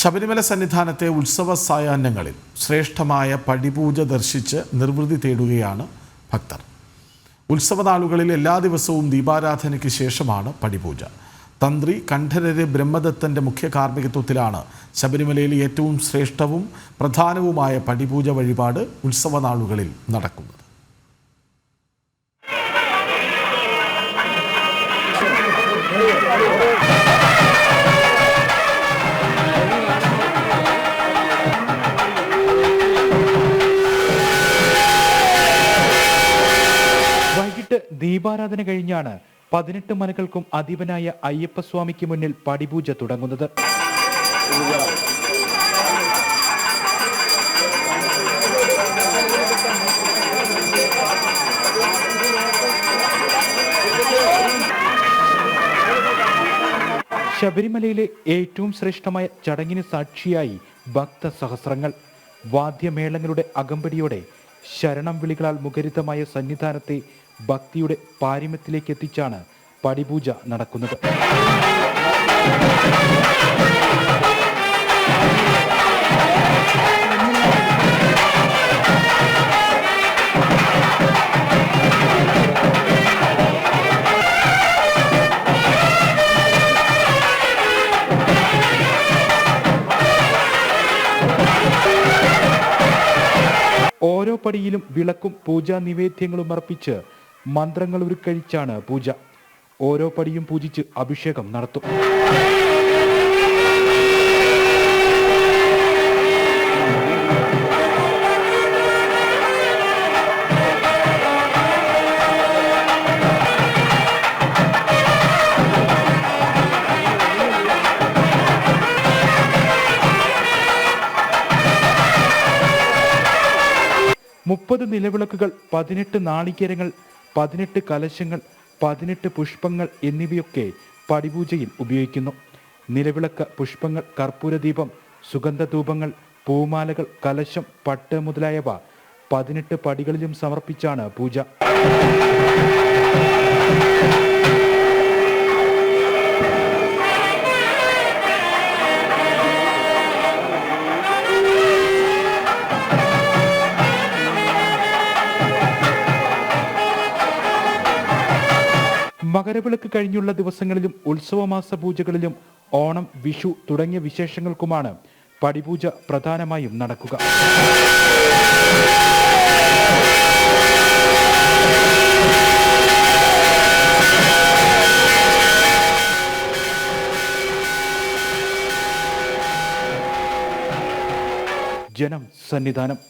ശബരിമല സന്നിധാനത്തെ ഉത്സവ സായാഹ്നങ്ങളിൽ ശ്രേഷ്ഠമായ പടിപൂജ ദർശിച്ച് നിർവൃതി തേടുകയാണ് ഭക്തർ. ഉത്സവനാളുകളിൽ എല്ലാ ദിവസവും ദീപാരാധനയ്ക്ക് ശേഷമാണ് പടിപൂജ. തന്ത്രി കണ്ഠരര് ബ്രഹ്മദത്തൻ്റെ മുഖ്യ കാർമ്മികത്വത്തിലാണ് ശബരിമലയിൽ ഏറ്റവും ശ്രേഷ്ഠവും പ്രധാനവുമായ പടിപൂജ വഴിപാട് ഉത്സവനാളുകളിൽ നടക്കുന്നത്. വൈകിട്ട് ദീപാരാധന കഴിഞ്ഞാണ് 18 മനകൾക്കും അധിപനായ അയ്യപ്പസ്വാമിക്ക് മുന്നിൽ പടിപൂജ തുടങ്ങുന്നത്. ശബരിമലയിലെ ഏറ്റവും ശ്രേഷ്ഠമായ ചടങ്ങിന് സാക്ഷിയായി ഭക്തസഹസ്രങ്ങൾ. വാദ്യമേളങ്ങളുടെ അകമ്പടിയോടെ ശരണം വിളികളാൽ മുഖരിതമായ സന്നിധാനത്തെ ഭക്തിയുടെ പാരമ്യത്തിലേക്ക് എത്തിച്ചാണ് പടിപൂജ നടക്കുന്നത്. ഓരോ പടിയിലും വിളക്കും പൂജാ നിവേദ്യങ്ങളും അർപ്പിച്ച് മന്ത്രങ്ങൾ ഉരുക്കഴിച്ചാണ് പൂജ. ഓരോ പടിയും പൂജിച്ച് അഭിഷേകം നടത്തും. മുപ്പത് നിലവിളക്കുകൾ, 18 നാളികേരങ്ങൾ, 18 കലശങ്ങൾ, 18 പുഷ്പങ്ങൾ എന്നിവയൊക്കെ പടിപൂജയിൽ ഉപയോഗിക്കുന്നു. നിലവിളക്ക്, പുഷ്പങ്ങൾ, കർപ്പൂരദീപം, സുഗന്ധധൂപങ്ങൾ, പൂമാലകൾ, കലശം, പട്ട് മുതലായവ 18 പടികളിലും സമർപ്പിച്ചാണ് പൂജ. മകരവിളക്ക് കഴിഞ്ഞുള്ള ദിവസങ്ങളിലും ഉത്സവമാസ പൂജകളിലും ഓണം, വിഷു തുടങ്ങിയ വിശേഷങ്ങൾക്കുമാണ് പടിപൂജ പ്രധാനമായും നടക്കുക. ജനം സന്നിധാനം.